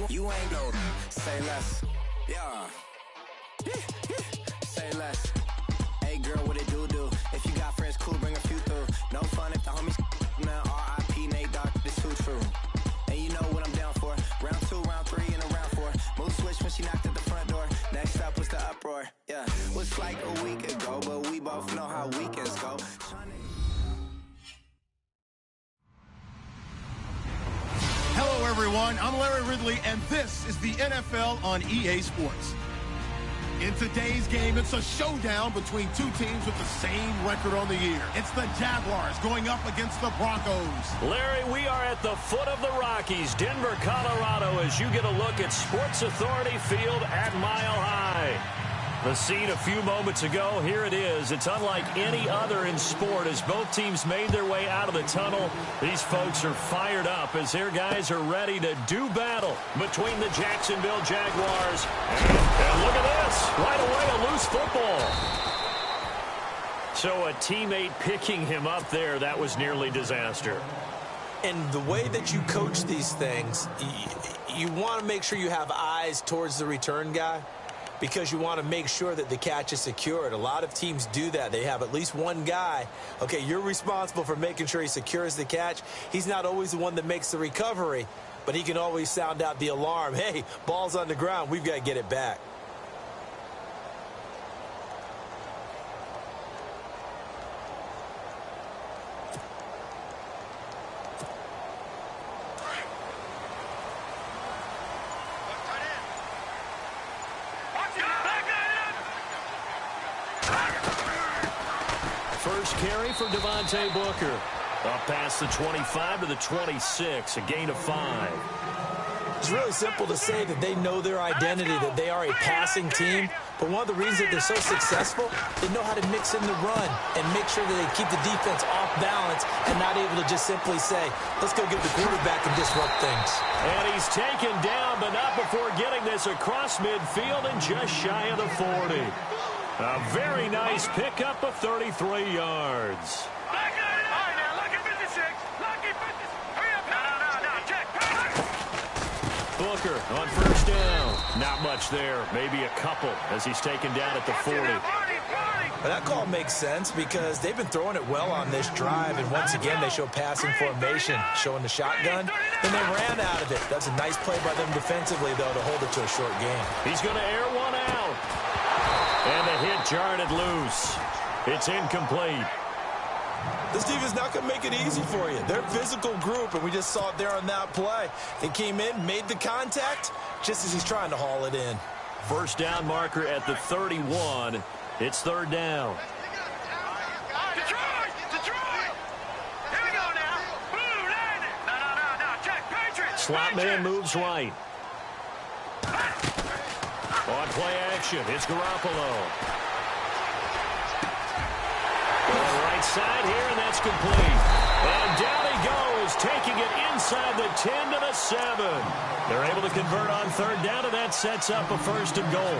You ain't no, say less. Yeah. Say less. Hey girl, what it do? If you got friends, cool, bring a few through. No fun if the homies now R.I.P. Nate Dogg, this too true. And you know what I'm down for. Round 2, round 3, and a round 4. Mood switch when she knocked at the front door. Next up was the uproar. Yeah, was like a week ago, but we both know how weekends go. Hello, everyone. I'm Larry Ridley, and this is the NFL on EA Sports. In today's game, it's a showdown between two teams with the same record on the year. It's the Jaguars going up against the Broncos. Larry, we are at the foot of the Rockies, Denver, Colorado, as you get a look at Sports Authority Field at Mile High. The scene a few moments ago, here it is. It's unlike any other in sport as both teams made their way out of the tunnel. These folks are fired up as their guys are ready to do battle between the Jacksonville Jaguars. And look at this. Right away, a loose football. So a teammate picking him up there, that was nearly disaster. And the way that you coach these things, you want to make sure you have eyes towards the return guy, because you want to make sure that the catch is secured. A lot of teams do that. They have at least one guy. Okay, you're responsible for making sure he secures the catch. He's not always the one that makes the recovery, but he can always sound out the alarm. Hey, ball's on the ground. We've got to get it back. First carry for Devontae Booker. Up past the 25 to the 26, a gain of 5. It's really simple to say that they know their identity, that they are a passing team. But one of the reasons that they're so successful, they know how to mix in the run and make sure that they keep the defense off balance and not able to just simply say, let's go get the quarterback and disrupt things. And he's taken down, but not before getting this across midfield and just shy of the 40. A very nice pickup of 33 yards. Booker on first down. Not much there. Maybe a couple as he's taken down at the 40. But that call makes sense because they've been throwing it well on this drive, and once again they show passing formation, showing the shotgun, and they ran out of it. That's a nice play by them defensively, though, to hold it to a short game. He's going to air one out. And the hit jarred it loose. It's incomplete. This defense is not going to make it easy for you. They're a physical group, and we just saw it there on that play. They came in, made the contact, just as he's trying to haul it in. First down marker at the 31. It's third down. Detroit! Here we go now. Blue line it. No. Check. Patriots. Slot man moves right. On play action, it's Garoppolo. On the right side here, and that's complete. And down he goes, taking it inside the 10 to the 7. They're able to convert on third down, and that sets up a first and goal.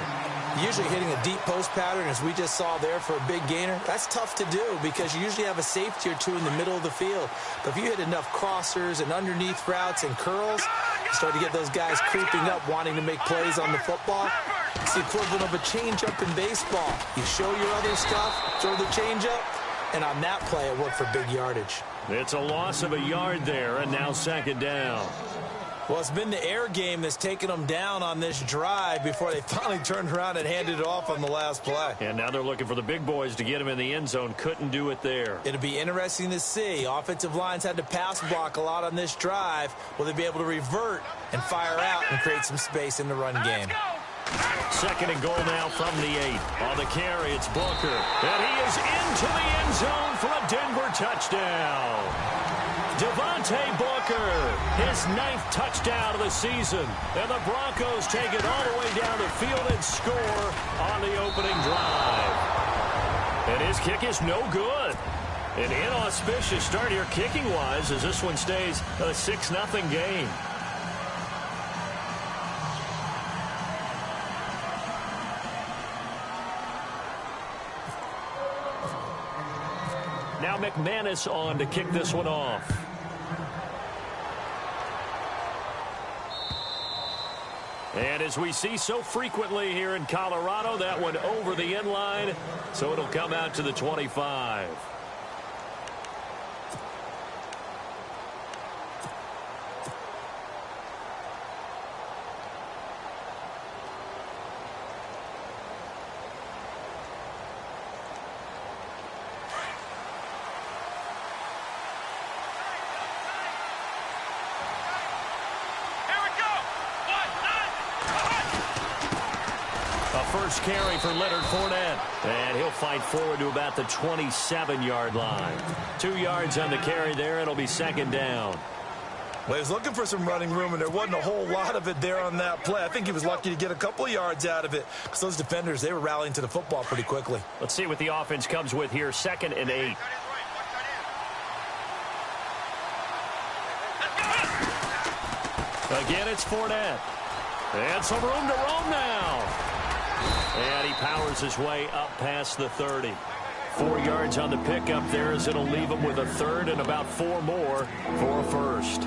Usually hitting a deep post pattern, as we just saw there for a big gainer, that's tough to do because you usually have a safety or two in the middle of the field. But if you hit enough crossers and underneath routes and curls, you start to get those guys creeping up, wanting to make plays on the football. It's the equivalent of a changeup in baseball. You show your other stuff, throw the changeup, and on that play, it worked for big yardage. It's a loss of a yard there, and now second down. Well, it's been the air game that's taken them down on this drive before they finally turned around and handed it off on the last play. And now they're looking for the big boys to get him in the end zone. Couldn't do it there. It'll be interesting to see. Offensive lines had to pass block a lot on this drive. Will they be able to revert and fire out and create some space in the run game? Second and goal now from the 8. On the carry, it's Booker. And he is into the end zone for a Denver touchdown. Devontae Booker, his 9th touchdown of the season. And the Broncos take it all the way down the field and score on the opening drive. And his kick is no good. An inauspicious start here kicking-wise as this one stays a 6-0 game. Now McManus on to kick this one off. And as we see so frequently here in Colorado, that one over the end line, so it'll come out to the 25. First carry for Leonard Fournette. And he'll fight forward to about the 27-yard line. 2 yards on the carry there. It'll be second down. Well, he was looking for some running room, and there wasn't a whole lot of it there on that play. I think he was lucky to get a couple of yards out of it because those defenders, they were rallying to the football pretty quickly. Let's see what the offense comes with here. 2nd and 8. Again, it's Fournette. And some room to roam now. And he powers his way up past the 30. 4 yards on the pickup there as it'll leave him with a third and about 4 more for a first.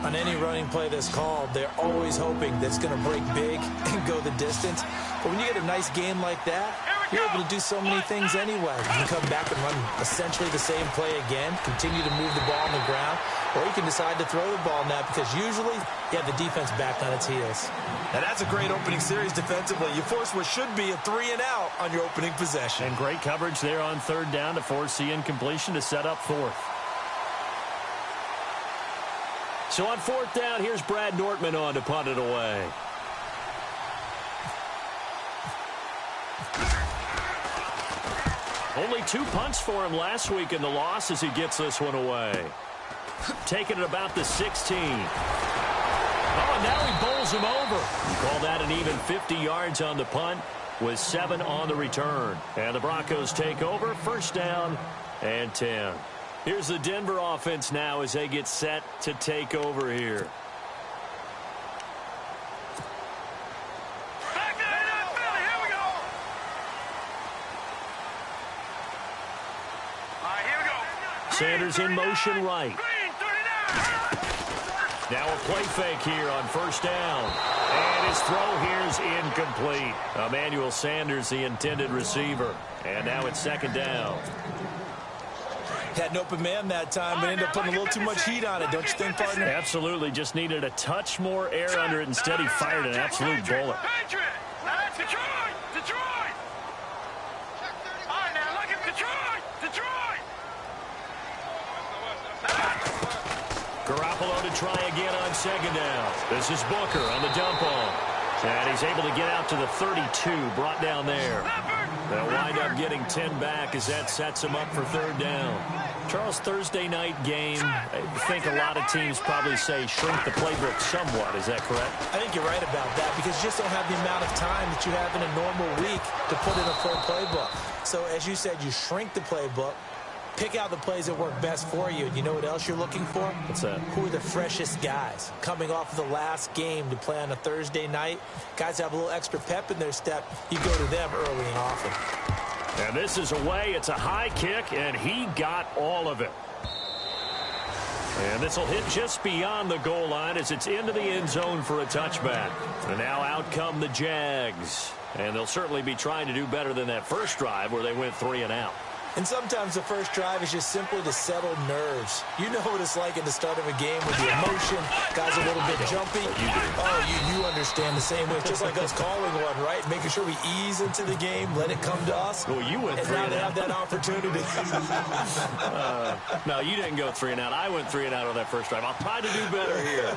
On any running play that's called, they're always hoping that it's going to break big and go the distance. But when you get a nice game like that, you're able to do so many things anyway. You can come back and run essentially the same play again, continue to move the ball on the ground, or you can decide to throw the ball now because usually you have the defense back on its heels. And that's a great opening series defensively. You force what should be a 3-and-out on your opening possession. And great coverage there on 3rd down to force the incompletion to set up 4th. So on 4th down, here's Brad Nortman on to punt it away. Only 2 punts for him last week in the loss as he gets this one away. Taking it about the 16. Oh, and now he bowls him over. You call that an even 50 yards on the punt with 7 on the return. And the Broncos take over. 1st down and 10. Here's the Denver offense now as they get set to take over here. Back to the Philly. Here we go. All right, here we go. Sanders in motion right. Now a play fake here on 1st down. And his throw here is incomplete. Emmanuel Sanders, the intended receiver. And now it's 2nd down. Had an open man that time, but ended up putting a little too much heat on it, don't you think, partner? Absolutely. Just needed a touch more air under it. Instead, he fired an absolute bullet. Patriot. Now that's Detroit. Detroit. All right, now look at Detroit. Detroit. Garoppolo to try again on 2nd down. This is Booker on the dump off. And he's able to get out to the 32, brought down there. They'll wind up getting 10 back as that sets him up for 3rd down. Charles, Thursday night game, I think a lot of teams probably say shrink the playbook somewhat. Is that correct? I think you're right about that because you just don't have the amount of time that you have in a normal week to put in a full playbook. So as you said, you shrink the playbook, pick out the plays that work best for you. And you know what else you're looking for? What's that? Who are the freshest guys? Coming off of the last game to play on a Thursday night, guys have a little extra pep in their step. You go to them early and often. And this is away. It's a high kick, and he got all of it. And this will hit just beyond the goal line as it's into the end zone for a touchback. And now out come the Jags. And they'll certainly be trying to do better than that first drive where they went 3-and-out. And sometimes the first drive is just simply to settle nerves. You know what it's like at the start of a game with the emotion. Guys a little bit jumpy. Oh, you understand the same way. Just like us calling one, right? Making sure we ease into the game, let it come to us. Well, you went 3-and-out. And now they have that opportunity. No, you didn't go 3-and-out. I went 3-and-out on that first drive. I'll try to do better here.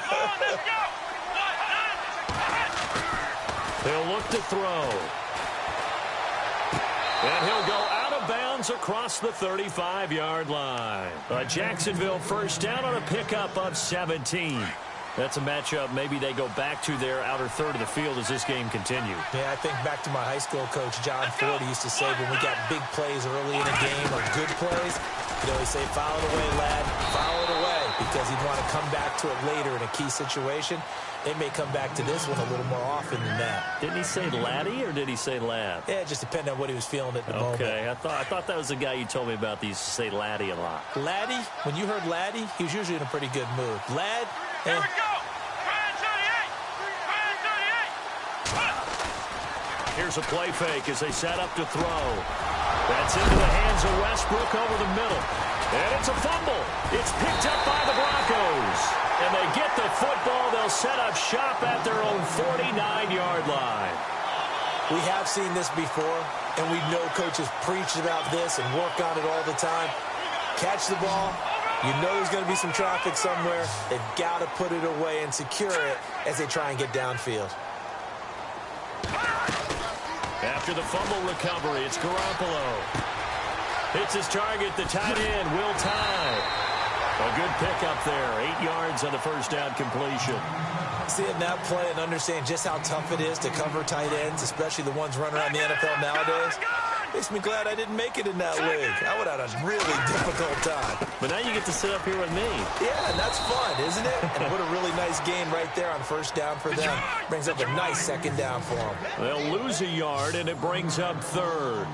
He'll look to throw. And he'll go out of bounds across the 35-yard line. A Jacksonville first down on a pickup of 17. That's a matchup maybe they go back to their outer third of the field as this game continues. Yeah, I think back to my high school coach, John Ford, used to say when we got big plays early in a game or good plays, he'd always say, foul it away, lad, foul it away, because he'd want to come back to it later in a key situation. They may come back to this one a little more often than that. Didn't he say laddie or did he say lad? Yeah, it just depended on what he was feeling at the moment. Okay, I thought that was the guy you told me about. He used to say laddie a lot. Laddie, when you heard laddie, he was usually in a pretty good mood. Lad, Here we go. Here's a play fake as they set up to throw. That's into the hands of Westbrook over the middle. And it's a fumble. It's picked up by the Broncos. And they get the football. They'll set up shop at their own 49-yard line. We have seen this before, and we know coaches preach about this and work on it all the time. Catch the ball. You know there's going to be some traffic somewhere. They've got to put it away and secure it as they try and get downfield. After the fumble recovery, it's Garoppolo. Hits his target, the tight end, Will Tye. A good pickup there, 8 yards on the first down completion. Seeing that play and understand just how tough it is to cover tight ends, especially the ones running around the NFL nowadays, makes me glad I didn't make it in that league. I would have had a really difficult time. But now you get to sit up here with me. Yeah, and that's fun, isn't it? And what a really nice game right there on first down for them. Brings up a nice second down for them. They'll lose a yard, and it brings up third.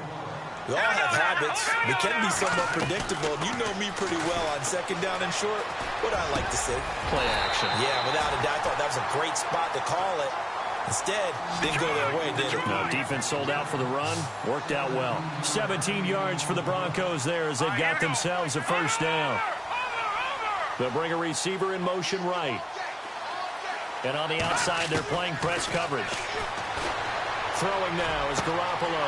We all have habits. They can be somewhat predictable. And you know me pretty well on second down and short. What I like to say? Play action. Yeah, without a doubt. I thought that was a great spot to call it. Instead, didn't go their way, did it? No, defense sold out for the run. Worked out well. 17 yards for the Broncos there as they've got themselves a first down. They'll bring a receiver in motion right. And on the outside, they're playing press coverage. Throwing now is Garoppolo.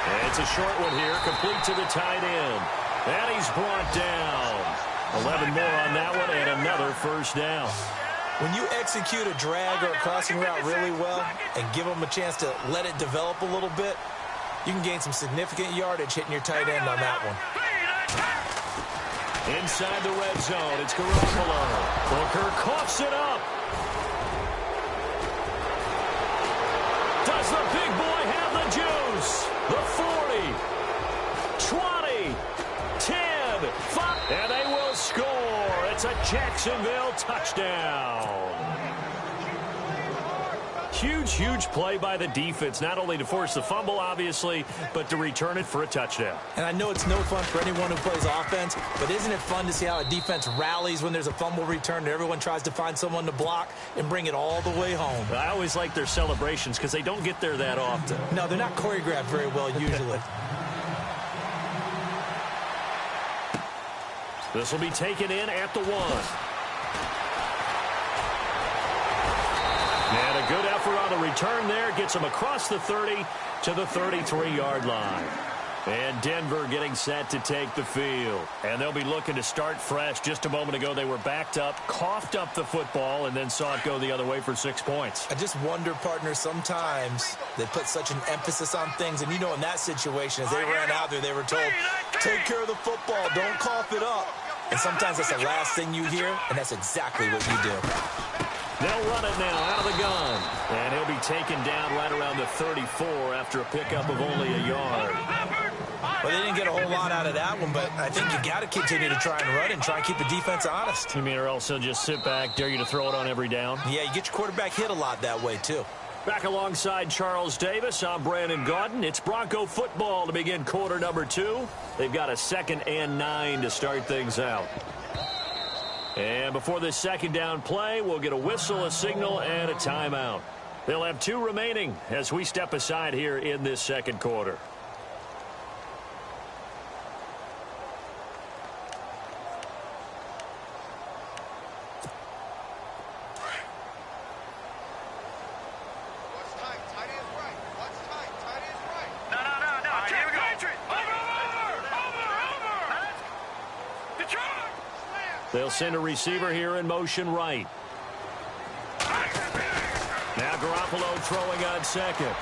And it's a short one here, complete to the tight end. And he's brought down. 11 more on that one, and another first down. When you execute a drag or a crossing route really well and give them a chance to let it develop a little bit, you can gain some significant yardage hitting your tight end on that one. Inside the red zone, it's Garoppolo. Booker coughs it up. Does the big boy have the juice? The 40, 20, 10, 5, and they will score. It's a Jacksonville touchdown. Huge play by the defense, not only to force the fumble, obviously, but to return it for a touchdown. And I know it's no fun for anyone who plays offense, but isn't it fun to see how a defense rallies when there's a fumble return and everyone tries to find someone to block and bring it all the way home? I always like their celebrations because they don't get there that often. No, they're not choreographed very well usually. This will be taken in at the 1. And a good effort on the return there. Gets them across the 30 to the 33-yard line. And Denver getting set to take the field. And they'll be looking to start fresh. Just a moment ago, they were backed up, coughed up the football, and then saw it go the other way for 6 points. I just wonder, partner, sometimes they put such an emphasis on things. And, you know, in that situation, as they ran out there, they were told, take care of the football, don't cough it up. And sometimes that's the last thing you hear, and that's exactly what you do. They'll run it now out of the gun. And he'll be taken down right around the 34 after a pickup of only a yard. Well, they didn't get a whole lot out of that one, but I think you got to continue to try and run and try and keep the defense honest. You mean, or else he'll just sit back, dare you to throw it on every down? Yeah, you get your quarterback hit a lot that way, too. Back alongside Charles Davis, I'm Brandon Gaudin. It's Bronco football to begin quarter number 2. They've got a 2nd and 9 to start things out. And before this second down play, we'll get a whistle, a signal, and a timeout. They'll have 2 remaining as we step aside here in this second quarter. They'll send a receiver here in motion right. Now Garoppolo throwing on second.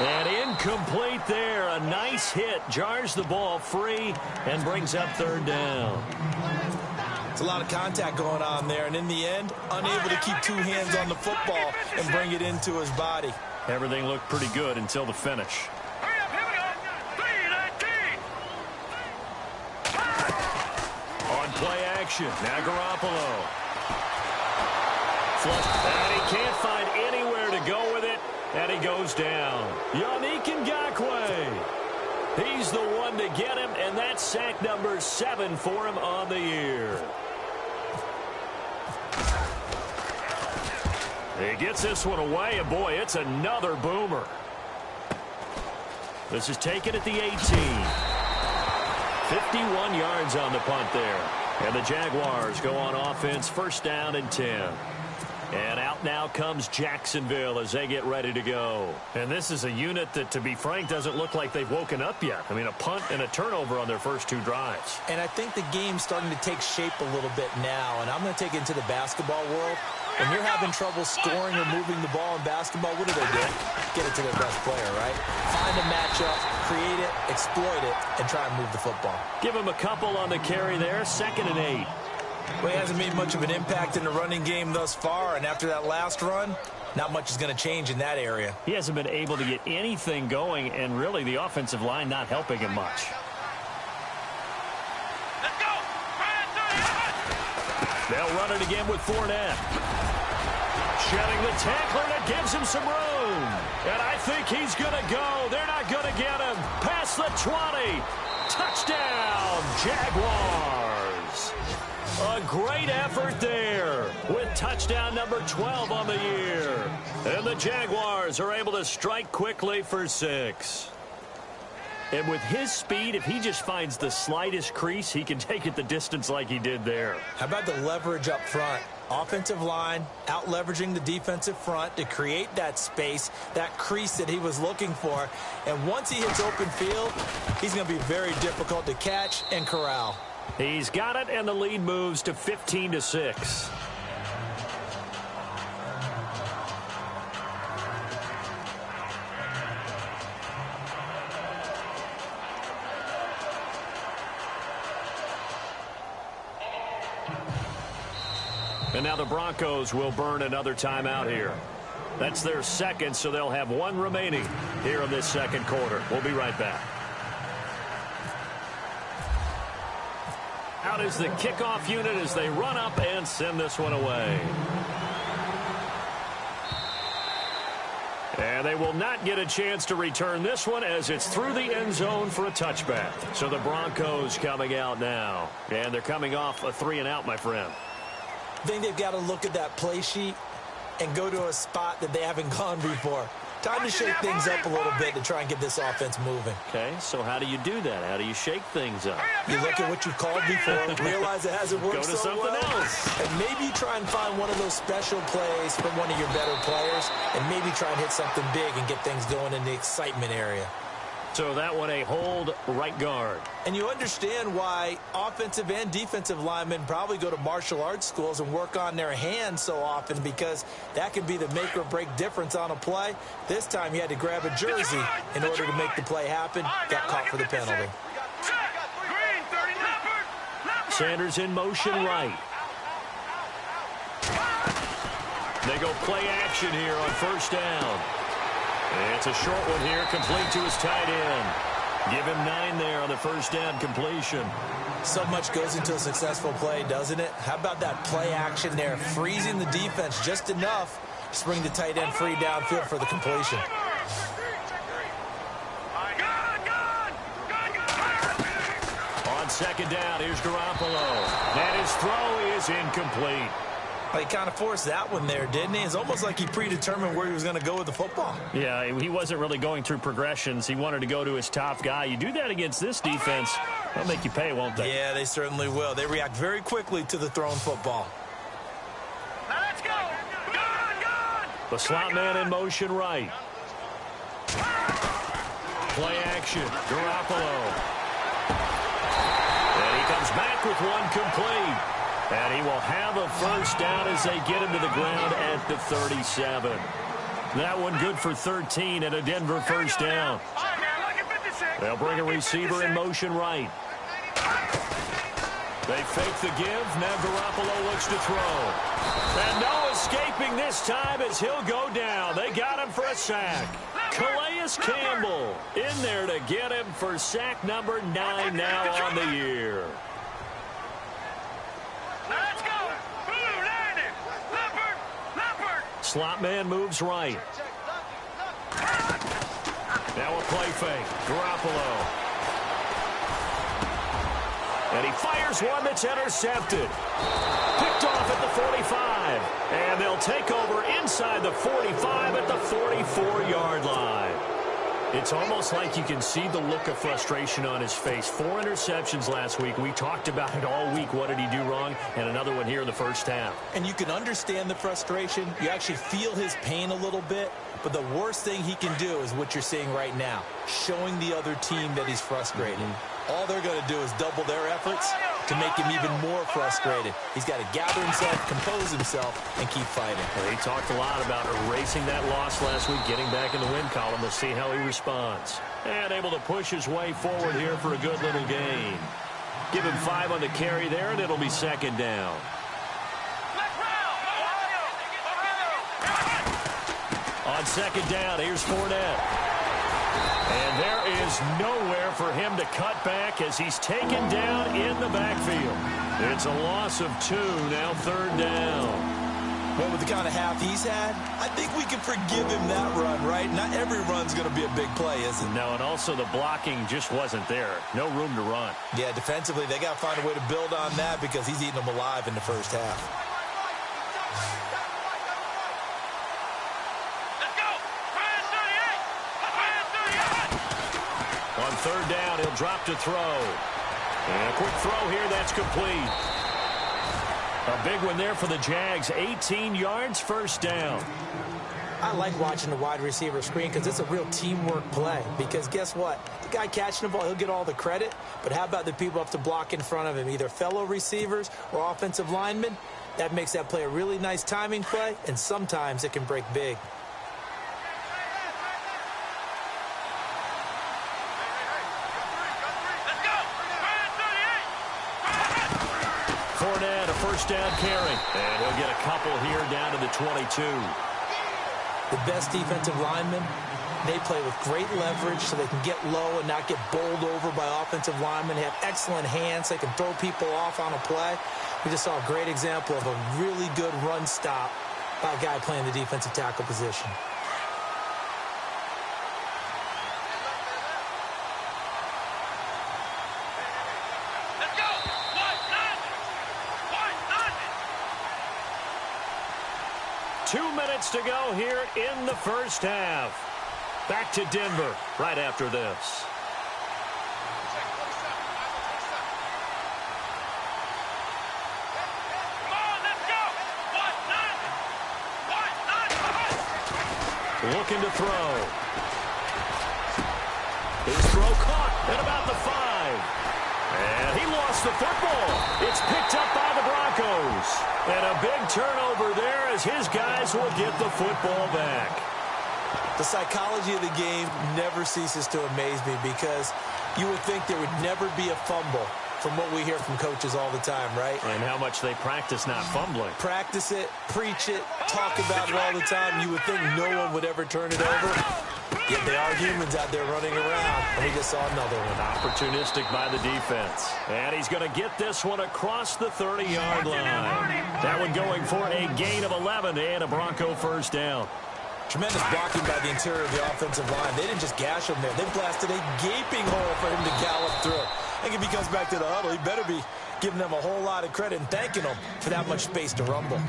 And incomplete there. A nice hit. Jars the ball free and brings up third down. It's a lot of contact going on there. And in the end, unable to keep 2 hands on the football and bring it into his body. Everything looked pretty good until the finish. Play action. Now Garoppolo. Flush. And he can't find anywhere to go with it. And he goes down. Yannick Ngakoue. He's the one to get him. And that's sack number 7 for him on the year. He gets this one away, and boy, it's another boomer. This is taken at the 18. 51 yards on the punt there. And the Jaguars go on offense, first down and 10. And out now comes Jacksonville as they get ready to go. And this is a unit that, to be frank, doesn't look like they've woken up yet. I mean, a punt and a turnover on their first two drives. And I think the game's starting to take shape a little bit now. And I'm going to take it into the basketball world. When you're having trouble scoring or moving the ball in basketball, what do? Get it to their best player, right? Find a matchup, create it, exploit it, and try and move the football. Give him a couple on the carry there, 2nd and 8. Well, he hasn't made much of an impact in the running game thus far, and after that last run, not much is going to change in that area. He hasn't been able to get anything going, and really the offensive line not helping him much. Let's go! They'll run it again with Fournette. Shedding the tackler that gives him some room. And I think he's going to go. They're not going to get him. Past the 20. Touchdown, Jaguars. A great effort there with touchdown number 12 on the year. And the Jaguars are able to strike quickly for 6. And with his speed, if he just finds the slightest crease, he can take it the distance like he did there. How about the leverage up front? Offensive line out leveraging the defensive front to create that space, that crease that he was looking for. And once he hits open field, he's going to be very difficult to catch and corral. He's got it, and the lead moves to 15-6. And now the Broncos will burn another timeout here. That's their second, so they'll have one remaining here in this second quarter. We'll be right back. Out is the kickoff unit as they run up and send this one away. And they will not get a chance to return this one as it's through the end zone for a touchback. So the Broncos coming out now. And thee coming off a 3-and-out, my friend. I think they've got to look at that play sheet and go to a spot that they haven't gone before. Time to shake things up a little bit to try and get this offense moving. Okay, so how do you do that? How do you shake things up? You look at what you've called before, realize it hasn't worked so so well, else. And maybe you try and find one of those special plays from one of your better players, and maybe try and hit something big and get things going in the excitement area. So that one a hold right guard. And you understand why offensive and defensive linemen probably go to martial arts schools and work on their hands so often, because that can be the make or break difference on a play. This time he had to grab a jersey in order to make the play happen. Got caught for the penalty. Sanders in motion right. They go play action here on first down. It's a short one here, complete to his tight end. Give him 9 there on the first down completion. So much goes into a successful play, doesn't it? How about that play action there, freezing the defense just enough to bring the tight end free downfield for the completion. On second down, here's Garoppolo. And his throw is incomplete. He kind of forced that one there, didn't he? It's almost like he predetermined where he was going to go with the football. Yeah, he wasn't really going through progressions. He wanted to go to his top guy. You do that against this defense, they'll make you pay, won't they? Yeah, they certainly will. They react very quickly to the thrown football. Now let's go! Go! The slot man in motion right. Play action, Garoppolo. And he comes back with one complete. And he will have a first down as they get him to the ground at the 37. That one good for 13 and a Denver first down. They'll bring a receiver in motion right. They fake the give. Now Garoppolo looks to throw. And no escaping this time as he'll go down. They got him for a sack. Calais Campbell in there to get him for sack number 9 now on the year. Let's go! Blue, landing! Leopard! Slot man moves right. Now a play fake. Garoppolo. And he fires one that's intercepted. Picked off at the 45. And they'll take over inside the 45 at the 44-yard line. It's almost like you can see the look of frustration on his face. 4 interceptions last week. We talked about it all week. What did he do wrong? And another one here in the first half. And you can understand the frustration. You actually feel his pain a little bit. But the worst thing he can do is what you're seeing right now, showing the other team that he's frustrated. All they're going to do is double their efforts to make him even more frustrated. He's got to gather himself, compose himself, and keep fighting. Well, he talked a lot about erasing that loss last week, getting back in the win column. We'll see how he responds. And able to push his way forward here for a good little gain. Give him 5 on the carry there, and it'll be second down. On second down, here's Fournette. And there is nowhere for him to cut back as he's taken down in the backfield. It's a loss of 2, now third down. Well, with the kind of half he's had, I think we can forgive him that run, right? Not every run's going to be a big play, is it? No, and also the blocking just wasn't there. No room to run. Yeah, defensively, they got to find a way to build on that because he's eating them alive in the first half. On third down, he'll drop to throw. And a quick throw here, that's complete. A big one there for the Jags. 18 yards, first down. I like watching the wide receiver screen because it's a real teamwork play. Because guess what? The guy catching the ball, he'll get all the credit. But how about the people up to block in front of him, either fellow receivers or offensive linemen? That makes that play a really nice timing play, and sometimes it can break big. Fournette, a first down carry. And he'll get a couple here down to the 22. The best defensive linemen, they play with great leverage so they can get low and not get bowled over by offensive linemen. They have excellent hands. They can throw people off on a play. We just saw a great example of a really good run stop by a guy playing the defensive tackle position. Let's go! 2 minutes to go here in the first half. Back to Denver right after this. Looking to throw. His throw caught at about the 5. And he lost the football. It's picked up by the Broncos. And a big turnover there as his guys will get the football back. The psychology of the game never ceases to amaze me because you would think there would never be a fumble from what we hear from coaches all the time, right? And how much they practice not fumbling. Practice it, preach it, talk about it all the time. You would think no one would ever turn it over. Yet they are humans out there running around. And we just saw another one. Opportunistic by the defense. And he's going to get this one across the 30-yard line. That one going for a gain of 11 and a Bronco first down. Tremendous blocking by the interior of the offensive line. They didn't just gash him there. They blasted a gaping hole for him to gallop through. I think if he comes back to the huddle, he better be giving them a whole lot of credit and thanking them for that much space to rumble.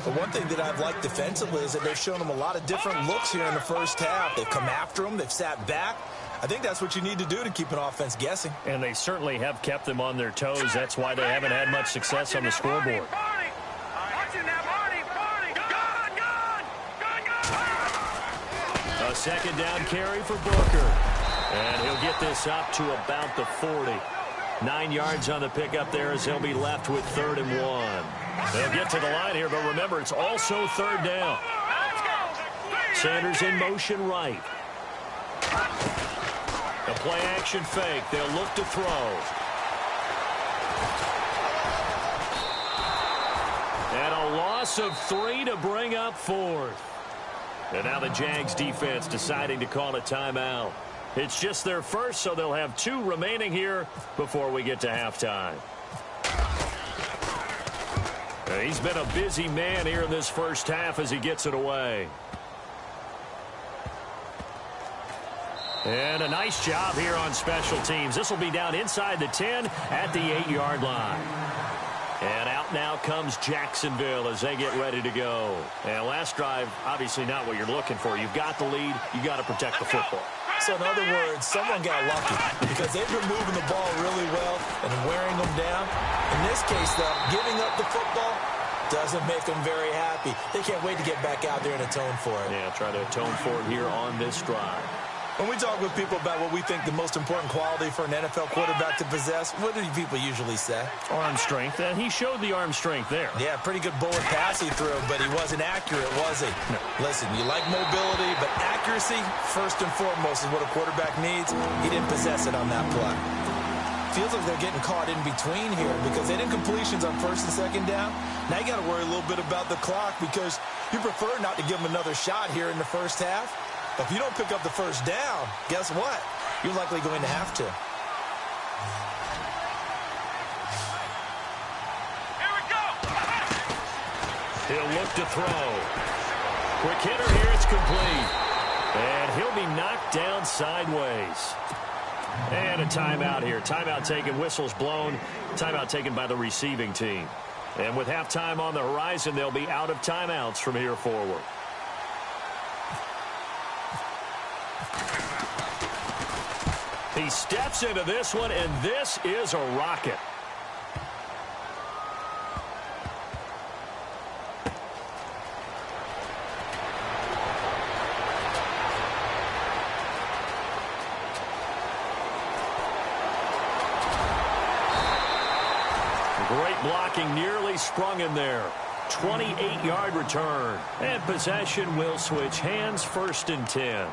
But one thing that I've liked defensively is that they've shown them a lot of different looks here in the first half. They've come after them. They've sat back. I think that's what you need to do to keep an offense guessing. And they certainly have kept them on their toes. That's why they haven't had much success on the scoreboard. A second down carry for Booker. And he'll get this up to about the 40. 9 yards on the pickup there as he'll be left with 3rd and 1. They'll get to the line here, but remember, it's also 3rd down. Sanders in motion right. The play action fake. They'll look to throw. And a loss of 3 to bring up 4th. And now the Jags defense deciding to call a timeout. It's just their first, so they'll have 2 remaining here before we get to halftime. He's been a busy man here in this first half as he gets it away. And a nice job here on special teams. This will be down inside the 10 at the 8-yard line. And out out now comes Jacksonville as they get ready to go. And last drive, obviously not what you're looking for. You've got the lead. You got to protect the football. So in other words, someone got lucky because they've been moving the ball really well and wearing them down. In this case, though, giving up the football doesn't make them very happy. They can't wait to get back out there and atone for it. Yeah, try to atone for it here on this drive. When we talk with people about what we think the most important quality for an NFL quarterback to possess, what do people usually say? Arm strength, and he showed the arm strength there. Yeah, pretty good bullet pass he threw, but he wasn't accurate, was he? No. Listen, you like mobility, but accuracy, first and foremost, is what a quarterback needs. He didn't possess it on that play. Feels like they're getting caught in between here because they didn't completions on first and second down. Now you got to worry a little bit about the clock because you prefer not to give them another shot here in the first half. But if you don't pick up the first down, guess what? You're likely going to have to. Here we go. He'll look to throw. Quick hitter here, it's complete. And he'll be knocked down sideways. And a timeout here. Timeout taken, whistles blown. Timeout taken by the receiving team. And with halftime on the horizon, they'll be out of timeouts from here forward. He steps into this one, and this is a rocket. Great blocking, nearly sprung in there. 28-yard return. And possession will switch hands, 1st and 10.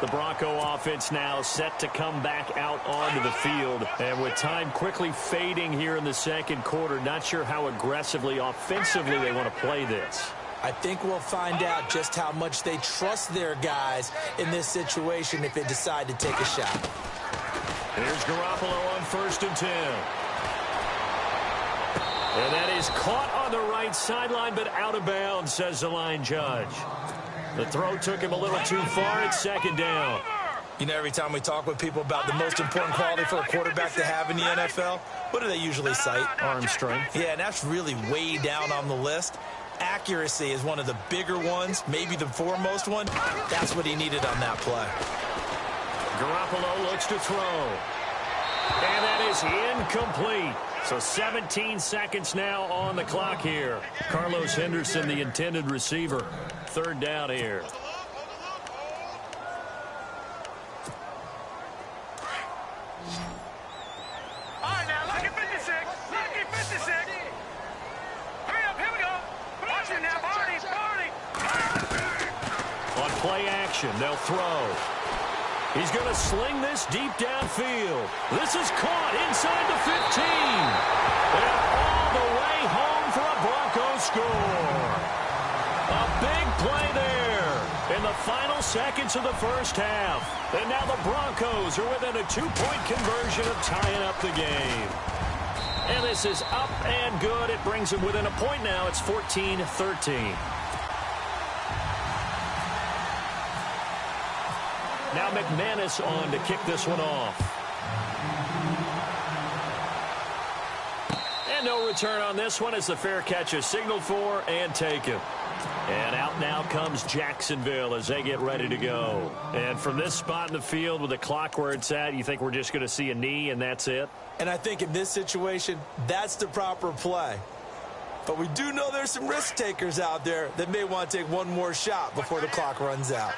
The Bronco offense now set to come back out onto the field. And with time quickly fading here in the second quarter, not sure how aggressively, offensively they want to play this. I think we'll find out just how much they trust their guys in this situation if they decide to take a shot. Here's Garoppolo on 1st and 10. And that is caught on the right sideline, but out of bounds, says the line judge. The throw took him a little too far. It's 2nd down. You know, every time we talk with people about the most important quality for a quarterback to have in the NFL, what do they usually cite? Arm strength. Yeah, and that's really way down on the list. Accuracy is one of the bigger ones, maybe the foremost one. That's what he needed on that play. Garoppolo looks to throw. And that is incomplete. So 17 seconds now on the clock here. Carlos Henderson, the intended receiver. 3rd down here. All right, now, lucky 56. Lucky 56. Hurry up, here we go. Watch it now, Barney. On play action, they'll throw. He's going to sling this deep downfield. This is caught inside the 15. And all the way home for a Broncos score. A big play there in the final seconds of the first half. And now the Broncos are within a 2-point conversion of tying up the game. And this is up and good. It brings them within a point now. It's 14-13. Now McManus on to kick this one off. And no return on this one as the fair catch is signaled for and taken. And out now comes Jacksonville as they get ready to go. And from this spot in the field with the clock where it's at, you think we're just going to see a knee and that's it? And I think in this situation, that's the proper play. But we do know there's some risk takers out there that may want to take one more shot before the clock runs out.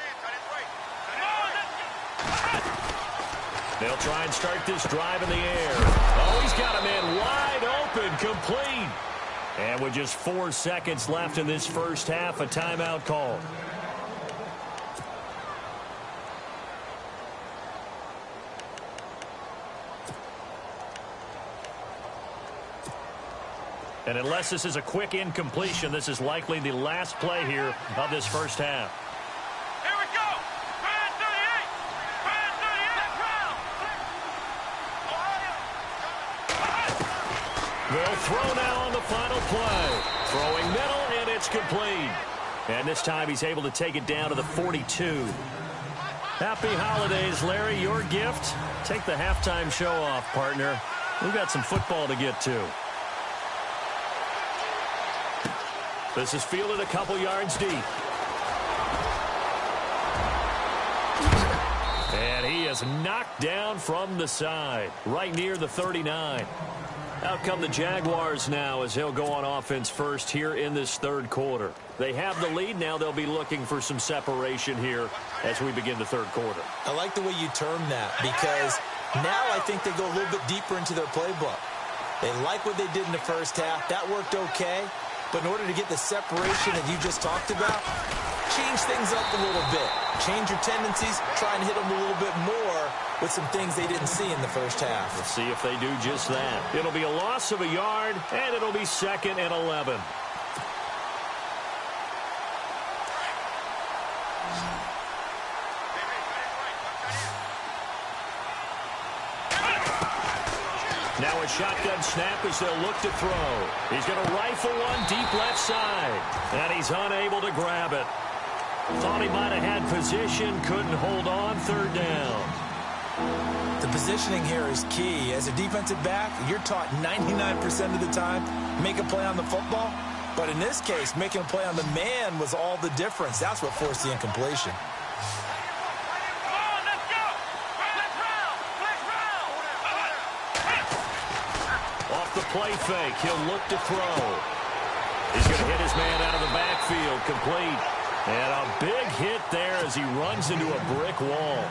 They'll try and start this drive in the air. Oh, he's got a man wide open, complete. And with just 4 seconds left in this first half, a timeout call. And unless this is a quick incompletion, this is likely the last play here of this first half. Here we go. Brand 38. Brand 38. They'll throw now on the final play. Throwing middle, and it's complete. And this time he's able to take it down to the 42. Happy holidays, Larry. Your gift? Take the halftime show off, partner. We've got some football to get to. This is fielded a couple yards deep. And he is knocked down from the side, right near the 39. Out come the Jaguars now as he'll go on offense first here in this third quarter. They have the lead. Now they'll be looking for some separation here as we begin the third quarter. I like the way you term that because now I think they go a little bit deeper into their playbook. They like what they did in the first half. That worked okay. But in order to get the separation that you just talked about, change things up a little bit. Change your tendencies. Try and hit them a little bit more with some things they didn't see in the first half. Let's see if they do just that. It'll be a loss of a yard, and it'll be 2nd and 11. Now a shotgun snap as they'll look to throw. He's going to rifle one deep left side, and he's unable to grab it. Thought he might have had position, couldn't hold on, third down. The positioning here is key. As a defensive back, you're taught 99% of the time, make a play on the football. But in this case, making a play on the man was all the difference. That's what forced the incompletion. Off the play fake, he'll look to throw. He's going to hit his man out of the backfield, complete. And a big hit there as he runs into a brick wall.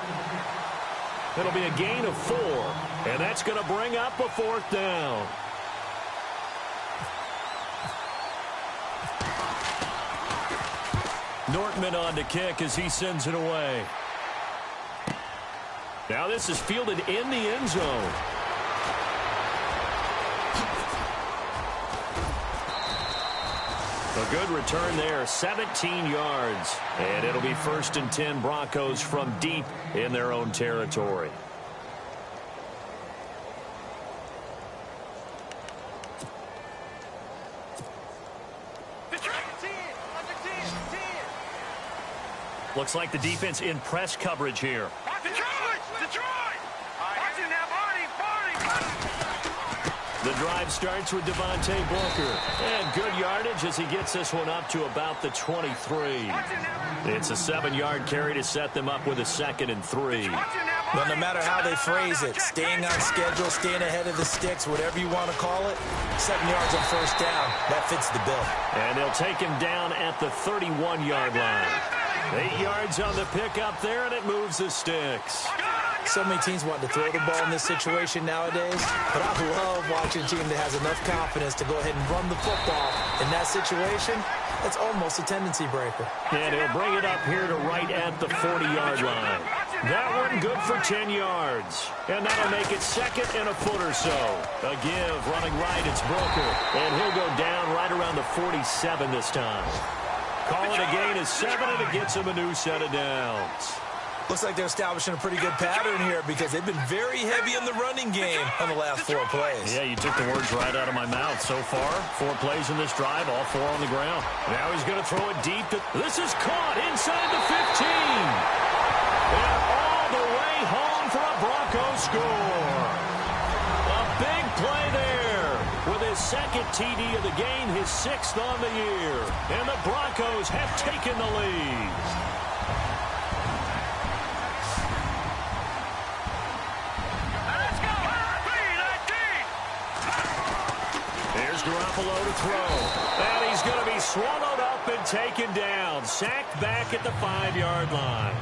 It'll be a gain of 4, and that's going to bring up a 4th down. Nortman on to kick as he sends it away. Now this is fielded in the end zone. A good return there, 17 yards. And it'll be 1st and 10 Broncos from deep in their own territory. Looks like the defense in press coverage here. The drive starts with Devontae Booker. And good yardage as he gets this one up to about the 23. It's a 7-yard carry to set them up with a 2nd and 3. Well, no matter how they phrase it, staying on schedule, staying ahead of the sticks, whatever you want to call it, 7 yards on 1st down, that fits the bill. And they'll take him down at the 31-yard line. 8 yards on the pickup there, and it moves the sticks. So many teams want to throw the ball in this situation nowadays, but I love watching a team that has enough confidence to go ahead and run the football. In that situation, it's almost a tendency breaker. And he'll bring it up here to right at the 40-yard line. That one good for 10 yards. And that'll make it 2nd and a foot or so. A give, running right, it's Booker. And he'll go down right around the 47 this time. Call it a gain of 7, and it gets him a new set of downs. Looks like they're establishing a pretty good pattern here because they've been very heavy in the running game on the last 4 plays. Yeah, you took the words right out of my mouth. So far, 4 plays in this drive, all 4 on the ground. Now he's going to throw it deep. This is caught inside the 15. And all the way home for a Broncos score. A big play there with his 2nd TD of the game, his 6th on the year. And the Broncos have taken the lead. Garoppolo to throw. And he's going to be swallowed up and taken down. Sacked back at the 5-yard line.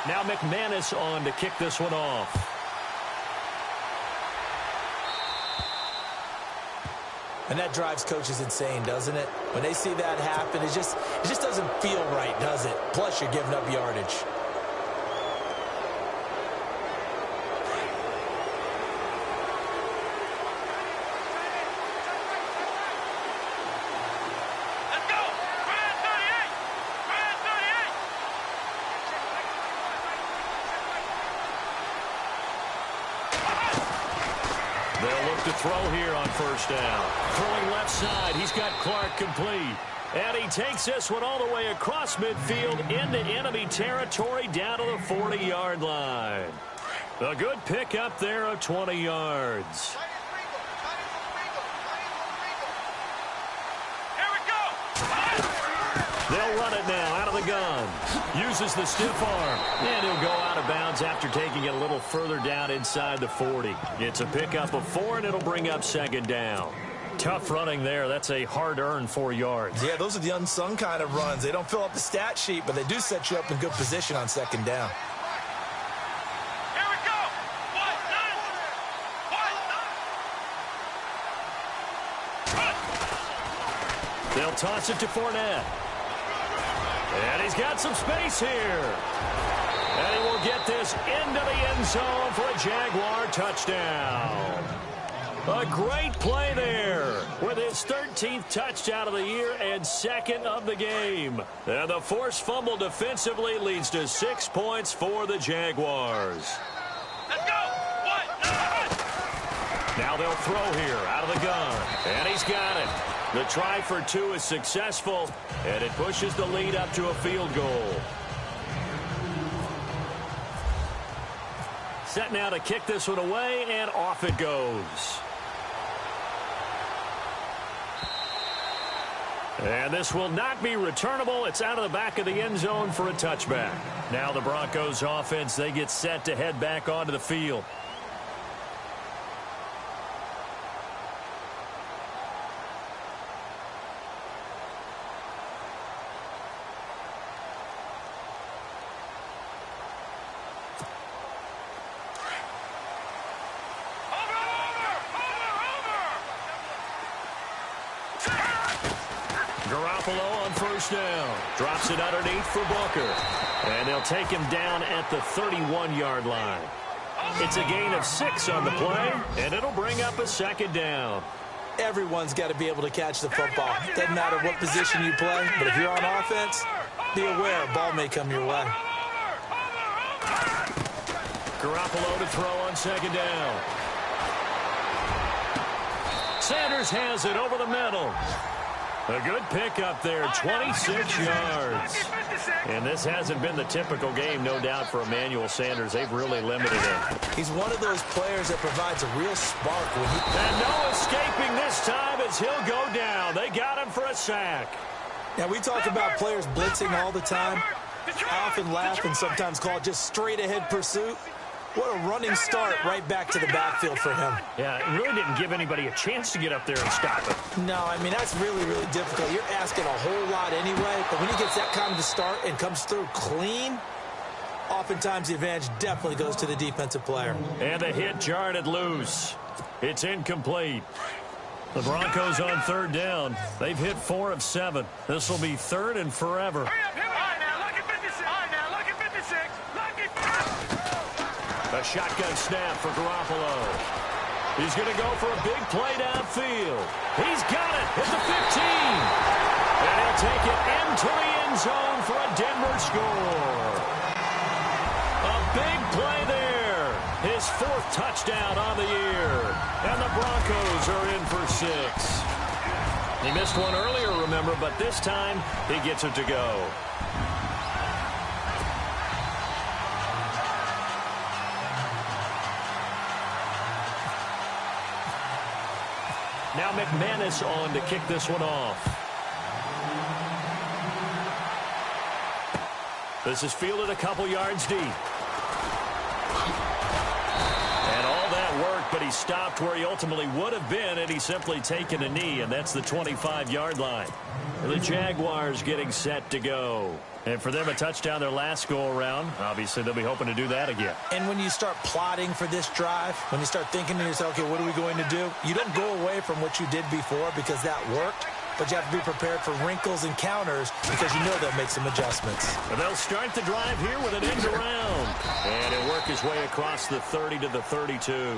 Now McManus on to kick this one off. And that drives coaches insane, doesn't it? When they see that happen, it just doesn't feel right, does it? Plus, you're giving up yardage. They'll look to throw here on 1st down. Throwing left side. He's got Clark complete. And he takes this one all the way across midfield into enemy territory down to the 40-yard line. A good pick up there of 20 yards. They'll run it now out of the gun. Uses the stiff arm. And he'll go out of bounds after taking it a little further down inside the 40. It's a pickup of 4, and it'll bring up second down. Tough running there. That's a hard-earned 4 yards. Yeah, those are the unsung kind of runs. They don't fill up the stat sheet, but they do set you up in good position on second down. Here we go. They'll toss it to Fournette. And he's got some space here. And he will get this into the end zone for a Jaguar touchdown. A great play there with his 13th touchdown of the year and second of the game. And the forced fumble defensively leads to 6 points for the Jaguars. Let's go. Now they'll throw here out of the gun. And he's got it. The try for 2 is successful, and it pushes the lead up to a field goal. Set now to kick this one away, and off it goes. And this will not be returnable. It's out of the back of the end zone for a touchback. Now the Broncos offense, they get set to head back onto the field. Garoppolo on first down. Drops it underneath for Booker. And they'll take him down at the 31-yard line. It's a gain of 6 on the play, and it'll bring up a second down. Everyone's got to be able to catch the football. Doesn't matter what position you play, but if you're on offense, be aware a ball may come your way. Garoppolo to throw on second down. Sanders has it over the middle. A good pickup there, 26 yards. And this hasn't been the typical game, no doubt, for Emmanuel Sanders. They've really limited him. He's one of those players that provides a real spark when he... And no escaping this time as he'll go down. They got him for a sack. Now, we talk about players blitzing all the time. I often laugh and sometimes call it just straight-ahead pursuit. What a running start right back to the backfield for him. Yeah, it really didn't give anybody a chance to get up there and stop it. No, I mean, that's really, really difficult. You're asking a whole lot anyway, but when he gets that kind of a start and comes through clean, oftentimes the advantage definitely goes to the defensive player. And the hit jarred it loose. It's incomplete. The Broncos on third down. They've hit 4 of 7. This will be third and forever. A shotgun snap for Garoppolo. He's going to go for a big play downfield. He's got it at the 15. And he'll take it into the end zone for a Denver score. A big play there. His 4th touchdown on the year. And the Broncos are in for 6. He missed one earlier, remember, but this time he gets it to go. Now McManus on to kick this one off. This is fielded a couple yards deep. And all that work, but he stopped where he ultimately would have been had he simply taken a knee, and that's the 25-yard line. The Jaguars getting set to go. And for them, a touchdown their last go-around. Obviously, they'll be hoping to do that again. And when you start plotting for this drive, when you start thinking to yourself, okay, what are we going to do? You don't go away from what you did before because that worked, but you have to be prepared for wrinkles and counters because you know they'll make some adjustments. And they'll start the drive here with an end around. And he'll work his way across the 30 to the 32.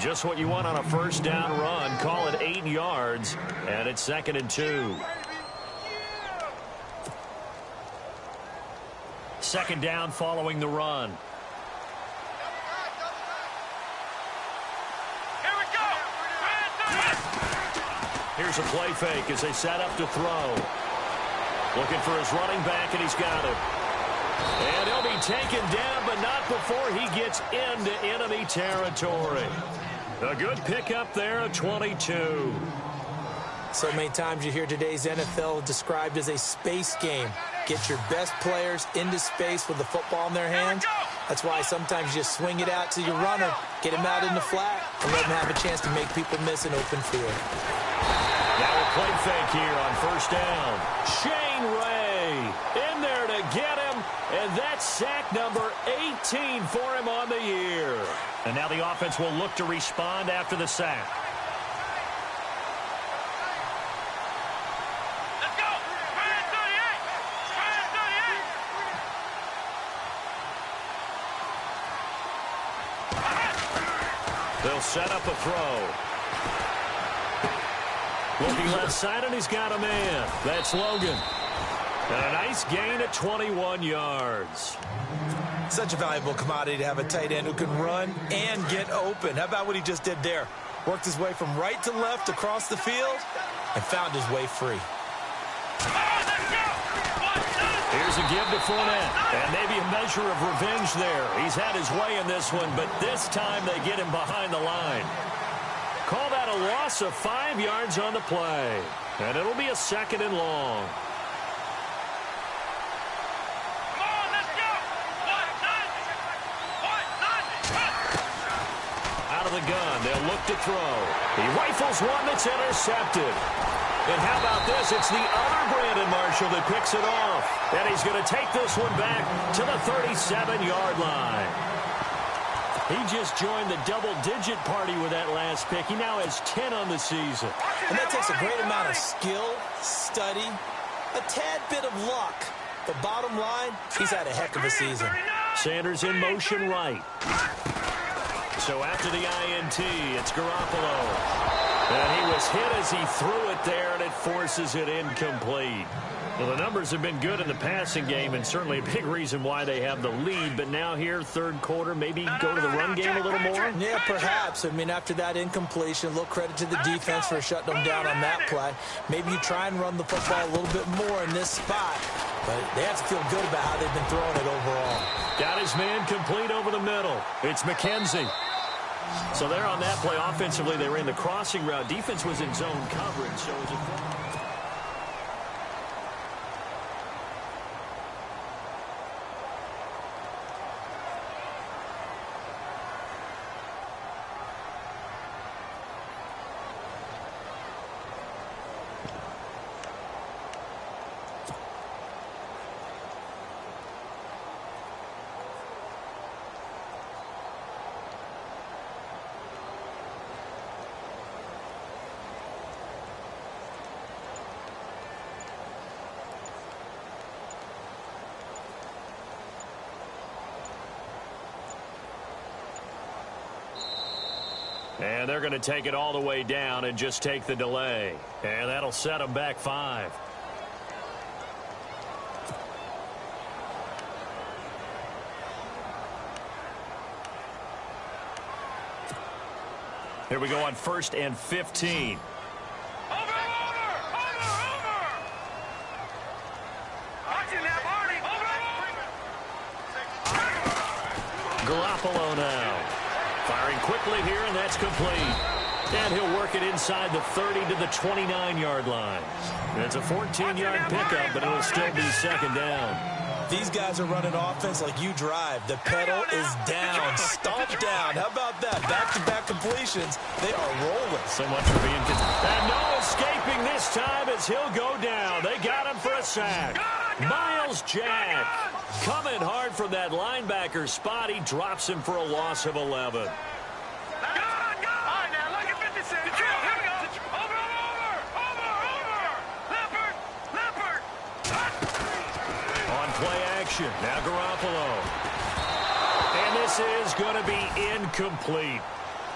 Just what you want on a first down run. Call it 8 yards, and it's 2nd and 2. Second down following the run. Here we go. Here's a play fake as they set up to throw. Looking for his running back, and he's got it. And he'll be taken down, but not before he gets into enemy territory. A good pickup there at 22. So many times you hear today's NFL described as a space game. Get your best players into space with the football in their hands. That's why sometimes you just swing it out to your runner, get him out in the flat, and let him have a chance to make people miss an open field. Now a play fake here on first down. Shane Ray in there to get him, and that's sack number 18 for him on the year. And now the offense will look to respond after the sack. They'll set up a throw. Looking left side, and he's got a man. That's Logan. And a nice gain at 21 yards. Such a valuable commodity to have a tight end who can run and get open. How about what he just did there? Worked his way from right to left across the field and found his way free. Here's a give to Fournette, and maybe a measure of revenge there. He's had his way in this one, but this time they get him behind the line. Call that a loss of 5 yards on the play, and it'll be a 2nd and long. Out of the gun, they'll look to throw. He rifles one that's intercepted. And how about this? It's the other Brandon Marshall that picks it off. And he's going to take this one back to the 37-yard line. He just joined the double-digit party with that last pick. He now has 10 on the season. And that takes a great amount of skill, study, a tad bit of luck. The bottom line, he's had a heck of a season. Sanders in motion right. So after the INT, it's Garoppolo. And he was hit as he threw it there, and it forces it incomplete. Well, the numbers have been good in the passing game, and certainly a big reason why they have the lead. But now here, third quarter, maybe go to the run game a little more? Yeah, perhaps. I mean, after that incompletion, a little credit to the defense for shutting them down on that play. Maybe you try and run the football a little bit more in this spot. But they have to feel good about how they've been throwing it overall. Got his man complete over the middle. It's McKenzie. So there on that play, offensively, they ran the crossing route. Defense was in zone coverage, so it was a... And they're going to take it all the way down and just take the delay. And that'll set them back 5. Here we go on 1st and 15. Garoppolo now. Firing quickly here, and that's complete. And he'll work it inside the 30 to the 29-yard line. It's a 14-yard pickup, but it'll still be 2nd down. These guys are running offense like you drive. The pedal is down, stomped down. How about that? Back-to-back completions. They are rolling. So much for being... And no escaping this time as he'll go down. They got him for a sack. Miles Jack coming hard from that linebacker spot. He drops him for a loss of 11. Play action. Now Garoppolo. And this is going to be incomplete.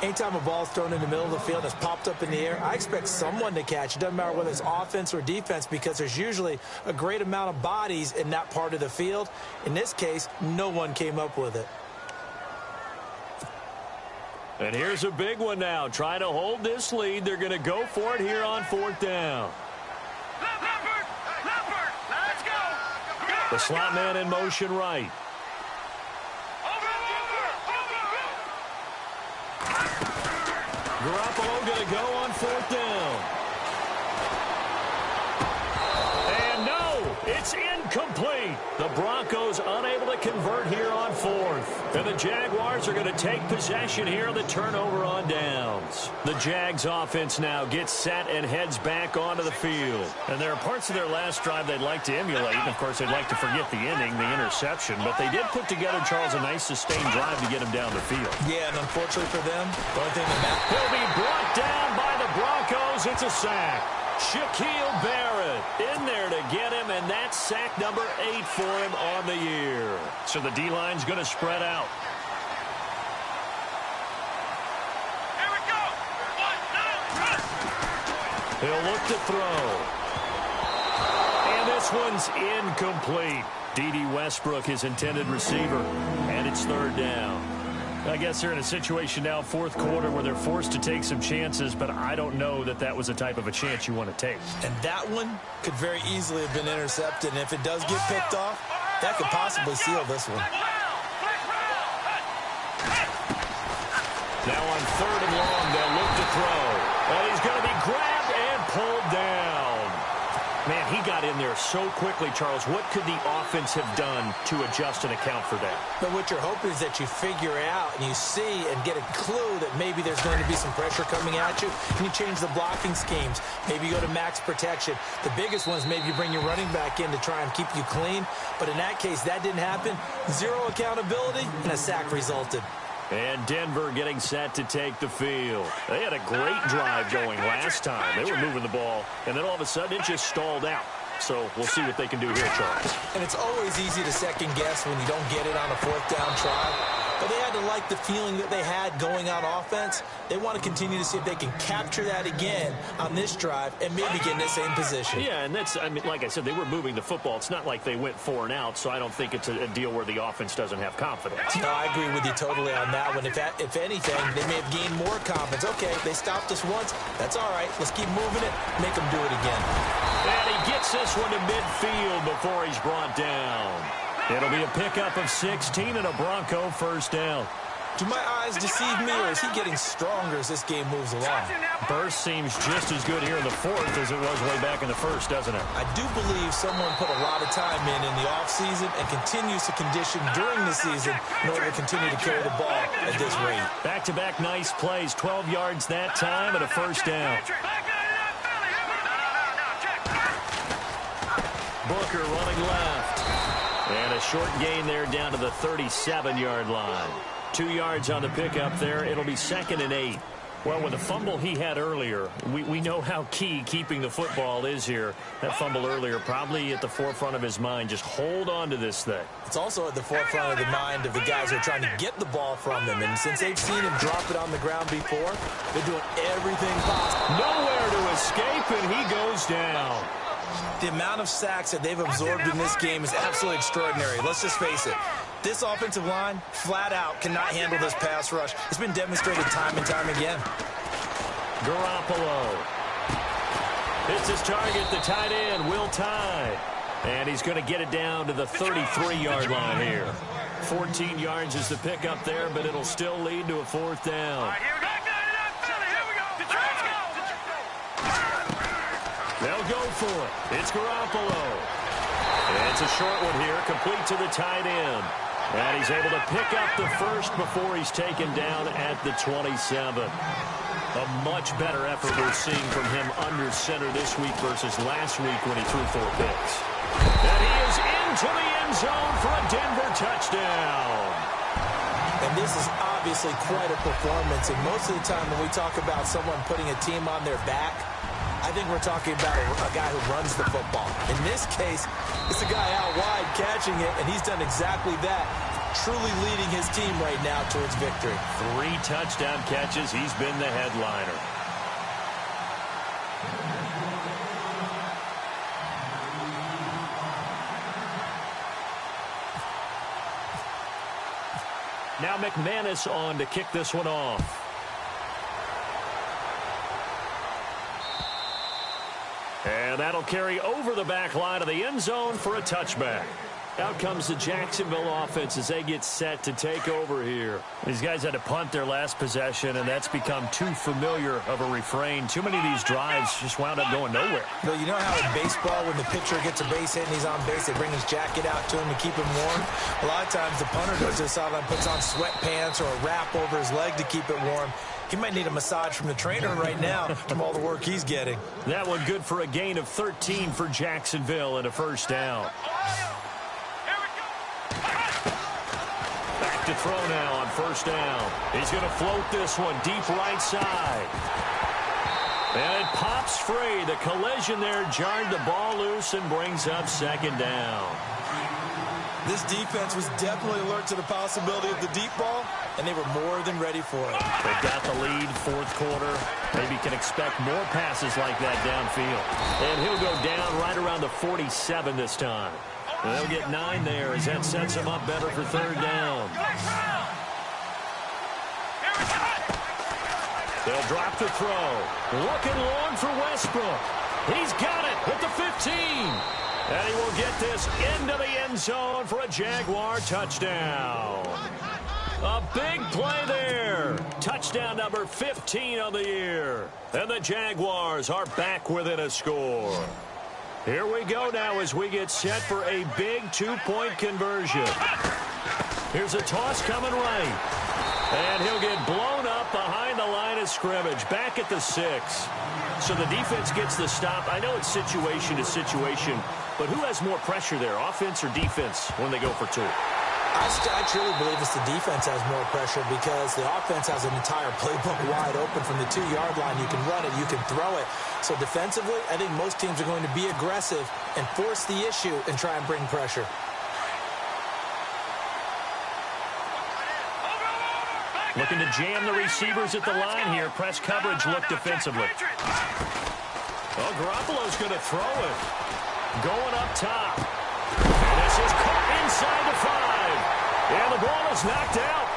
Anytime a ball's thrown in the middle of the field that's popped up in the air, I expect someone to catch. It doesn't matter whether it's offense or defense, because there's usually a great amount of bodies in that part of the field. In this case, no one came up with it. And here's a big one now. Trying to hold this lead. They're going to go for it here on 4th down. Leopard, let's go. The slot man in motion right. Garoppolo going to go on 4th down. And no, it's incomplete. The Broncos unable to convert here on 4th. And the Jaguars are going to take possession here on the turnover on downs. The Jags offense now gets set and heads back onto the field. And there are parts of their last drive they'd like to emulate. And, of course, they'd like to forget the inning, the interception. But they did put together, Charles, a nice sustained drive to get him down the field. Yeah, and unfortunately for them, the only thing that matters. He'll be brought down by the Broncos. It's a sack. Shaquille Barrett in there to get him, and that's sack number 8 for him on the year. So the D-line's going to spread out. Here we go. 1, 2, 3. He'll look to throw. And this one's incomplete. D.D. Westbrook, his intended receiver, and it's 3rd down. I guess they're in a situation now, 4th quarter, where they're forced to take some chances, but I don't know that that was the type of a chance you want to take. And that one could very easily have been intercepted. And if it does get picked off, that could possibly seal this one. Now on 3rd and long, they'll look to throw. And he's going to be grabbed and pulled down. Man, he got in there so quickly, Charles. What could the offense have done to adjust and account for that? But what you're hoping is that you figure out and you see and get a clue that maybe there's going to be some pressure coming at you, and you change the blocking schemes. Maybe you go to max protection. The biggest one is maybe you bring your running back in to try and keep you clean. But in that case, that didn't happen. 0 accountability, and a sack resulted. And Denver getting set to take the field. They had a great drive going last time. They were moving the ball, and then all of a sudden it just stalled out. So we'll see what they can do here, Charles. And it's always easy to second guess when you don't get it on a 4th down try. But they had to like the feeling that they had going on offense. They want to continue to see if they can capture that again on this drive and maybe get in the same position. Yeah, and that's, I mean, like I said, they were moving the football. It's not like they went 4 and out, so I don't think it's a deal where the offense doesn't have confidence. No, I agree with you totally on that one. If anything, they may have gained more confidence. Okay, they stopped us once. That's all right. Let's keep moving it. Make them do it again. And he gets this one to midfield before he's brought down. It'll be a pickup of 16 and a Bronco 1st down. Do my eyes deceive me, or is he getting stronger as this game moves along? Burst seems just as good here in the 4th as it was way back in the 1st, doesn't it? I do believe someone put a lot of time in the offseason and continues to condition during the season in order to continue to carry the ball at this rate. Back-to-back nice plays, 12 yards that time and a 1st down. Booker running left. And a short gain there down to the 37-yard line. 2 yards on the pickup there. It'll be 2nd and 8. Well, with the fumble he had earlier, we know how key keeping the football is here. That fumble earlier probably at the forefront of his mind. Just hold on to this thing. It's also at the forefront of the mind of the guys who are trying to get the ball from him. And since they've seen him drop it on the ground before, they're doing everything possible. Nowhere to escape, and he goes down. The amount of sacks that they've absorbed in this game is absolutely extraordinary. Let's just face it. This offensive line, flat out, cannot handle this pass rush. It's been demonstrated time and time again. Garoppolo. It's his target, the tight end, Will Tye. And he's going to get it down to the 33-yard line here. 14 yards is the pickup there, but it'll still lead to a 4th down. They'll go for it. It's Garoppolo. And it's a short one here, complete to the tight end. And he's able to pick up the 1st before he's taken down at the 27. A much better effort we're seeing from him under center this week versus last week when he threw 4 picks. And he is into the end zone for a Denver touchdown. And this is obviously quite a performance. And most of the time when we talk about someone putting a team on their back, I think we're talking about a guy who runs the football. In this case, it's a guy out wide catching it, and he's done exactly that, truly leading his team right now towards victory. 3 touchdown catches. He's been the headliner. Now McManus on to kick this one off. And that'll carry over the back line of the end zone for a touchback. Out comes the Jacksonville offense as they get set to take over here. These guys had to punt their last possession, and that's become too familiar of a refrain. Too many of these drives just wound up going nowhere. Well, you know how in baseball, when the pitcher gets a base hit and he's on base, they bring his jacket out to him to keep him warm? A lot of times the punter goes to the sideline, puts on sweatpants or a wrap over his leg to keep it warm. He might need a massage from the trainer right now from all the work he's getting. That one good for a gain of 13 for Jacksonville and a first down. Back to throw now on first down. He's going to float this one deep right side. And it pops free. The collision there jarred the ball loose and brings up second down. This defense was definitely alert to the possibility of the deep ball, and they were more than ready for it. They've got the lead, fourth quarter. Maybe can expect more passes like that downfield. And he'll go down right around the 47 this time. And they'll get 9 there as that sets them up better for third down. They'll drop the throw. Looking long for Westbrook. He's got it at the 15. And he will get this into the end zone for a Jaguar touchdown. A big play there. Touchdown number 15 of the year. And the Jaguars are back within a score. Here we go now as we get set for a big two-point conversion. Here's a toss coming right. And he'll get blown up behind the line of scrimmage, back at the 6. So the defense gets the stop. I know it's situation to situation, but who has more pressure there, offense or defense, when they go for 2? I truly believe it's the defense has more pressure because the offense has an entire playbook wide open from the 2-yard line. You can run it, you can throw it. So defensively, I think most teams are going to be aggressive and force the issue and try and bring pressure. Looking to jam the receivers at the line here. Press coverage look defensively. Oh, Garoppolo's going to throw it. Going up top. And this is caught inside the 5. And the ball is knocked out.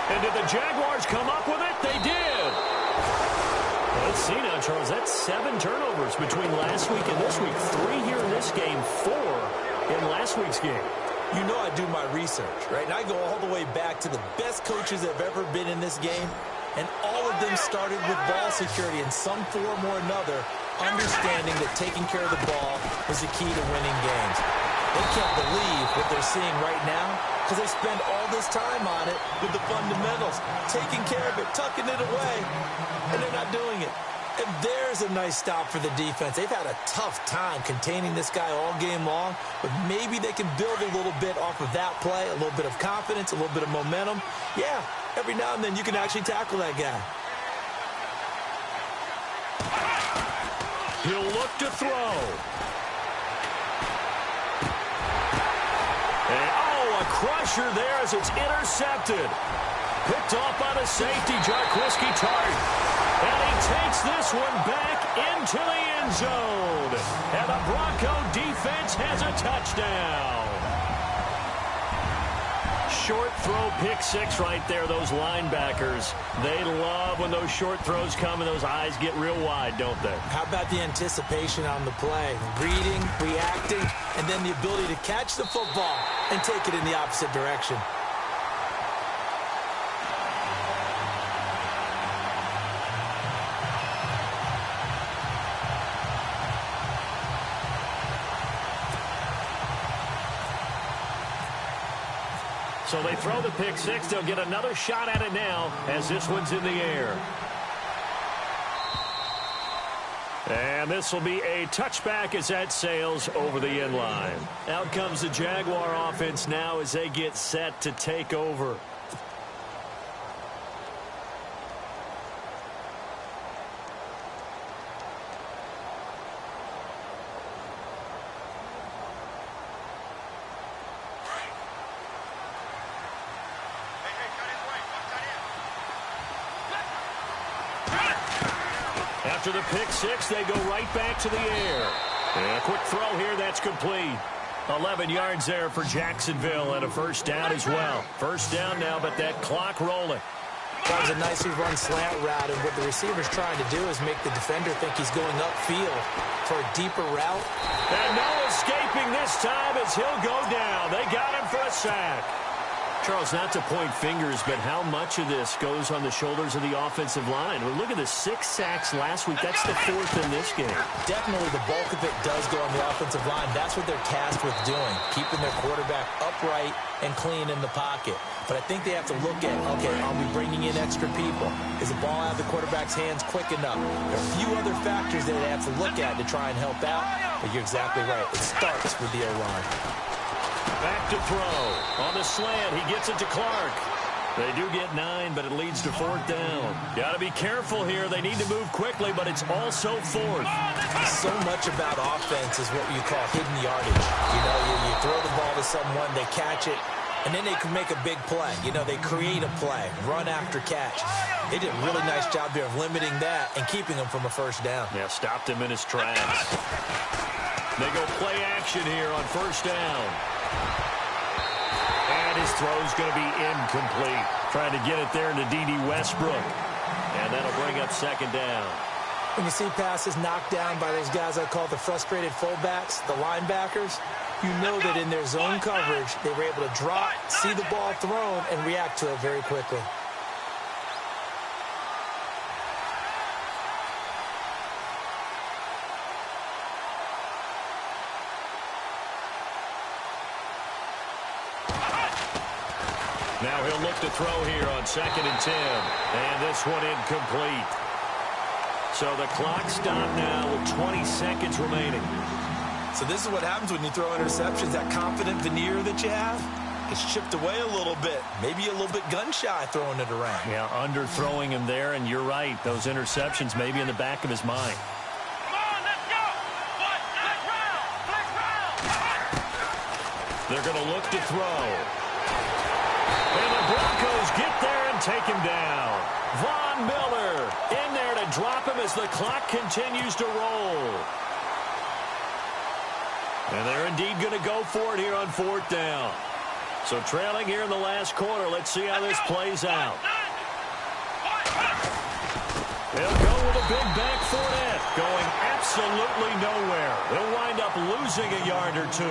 And did the Jaguars come up with it? They did. Let's see now, Charles. That's 7 turnovers between last week and this week. 3 here in this game, 4 in last week's game. You know I do my research, right? And I go all the way back to the best coaches that have ever been in this game. And all of them started with ball security in some form or another, understanding that taking care of the ball was the key to winning games. They can't believe what they're seeing right now because they spend all this time on it with the fundamentals, taking care of it, tucking it away, and they're not doing it. And there's a nice stop for the defense. They've had a tough time containing this guy all game long, but maybe they can build a little bit off of that play, a little bit of confidence, a little bit of momentum. Yeah, every now and then you can actually tackle that guy. He'll look to throw. And, oh, a crusher there as it's intercepted. Picked off by the safety, Jarquiski Tart. And he takes this one back into the end zone. And the Bronco defense has a touchdown. Short throw, pick 6 right there, those linebackers. They love when those short throws come and those eyes get real wide, don't they? How about the anticipation on the play? Reading, reacting, and then the ability to catch the football and take it in the opposite direction. So they throw the pick 6. They'll get another shot at it now as this one's in the air. And this will be a touchback as that sails over the end line. Out comes the Jaguar offense now as they get set to take over. After the pick 6, they go right back to the air. And a quick throw here, that's complete. 11 yards there for Jacksonville and a first down as well. First down now, but that clock rolling. That was a nicely run slant route, and what the receiver's trying to do is make the defender think he's going upfield for a deeper route. And no escaping this time as he'll go down. They got him for a sack. Charles, not to point fingers, but how much of this goes on the shoulders of the offensive line? Well, look at the 6 sacks last week. That's the 4th in this game. Definitely the bulk of it does go on the offensive line. That's what they're tasked with doing, keeping their quarterback upright and clean in the pocket. But I think they have to look at, okay, are we bringing in extra people? Is the ball out of the quarterback's hands quick enough? There are a few other factors that they have to look at to try and help out, but you're exactly right. It starts with the O-line. Back to throw. On the slant, he gets it to Clark. They do get 9, but it leads to 4th down. Got to be careful here. They need to move quickly, but it's also 4th. So much about offense is what you call hidden yardage. You know, you throw the ball to someone, they catch it, and then they can make a big play. You know, they create a play, run after catch. They did a really nice job there of limiting that and keeping him from a 1st down. Yeah, stopped him in his tracks. They go play action here on 1st down. And his throw's going to be incomplete. Trying to get it there to D.D. Westbrook. And that'll bring up 2nd down. When you see passes knocked down by those guys I call the frustrated fullbacks, the linebackers, you know that in their zone coverage, they were able to drop, see the ball thrown, and react to it very quickly. Now he'll look to throw here on 2nd and 10. And this one incomplete. So the clock stopped now with 20 seconds remaining. So this is what happens when you throw interceptions. That confident veneer that you have, it's chipped away a little bit. Maybe a little bit gun-shy throwing it around. Yeah, underthrowing him there, and you're right. Those interceptions may be in the back of his mind. Come on, let's go. Let's round. They're going to look to throw. And the Broncos get there and take him down. Von Miller in there to drop him as the clock continues to roll. And they're indeed going to go for it here on 4th down. So trailing here in the last quarter. Let's see how this plays out. They'll go with a big back Fournette, going absolutely nowhere. They'll wind up losing a yard or 2.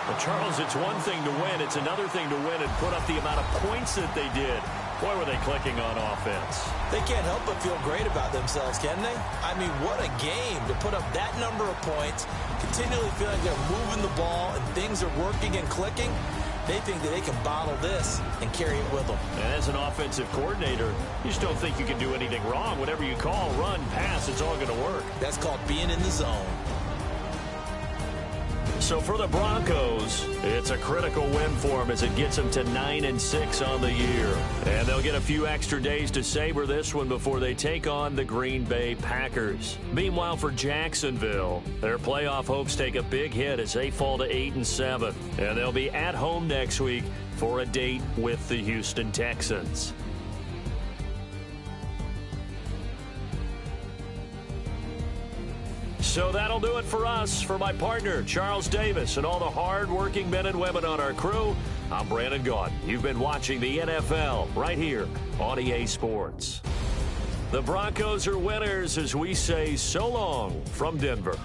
But, Charles, it's one thing to win. It's another thing to win and put up the amount of points that they did. Boy, were they clicking on offense. They can't help but feel great about themselves, can they? I mean, what a game to put up that number of points, continually feeling they're moving the ball and things are working and clicking. They think that they can bottle this and carry it with them. And as an offensive coordinator, you just don't think you can do anything wrong. Whatever you call, run, pass, it's all going to work. That's called being in the zone. So for the Broncos, it's a critical win for them as it gets them to 9-6 on the year. And they'll get a few extra days to savor this one before they take on the Green Bay Packers. Meanwhile, for Jacksonville, their playoff hopes take a big hit as they fall to 8-7. And they'll be at home next week for a date with the Houston Texans. So that'll do it for us. For my partner, Charles Davis, and all the hard-working men and women on our crew, I'm Brandon Gaudin. You've been watching the NFL right here on EA Sports. The Broncos are winners as we say so long from Denver.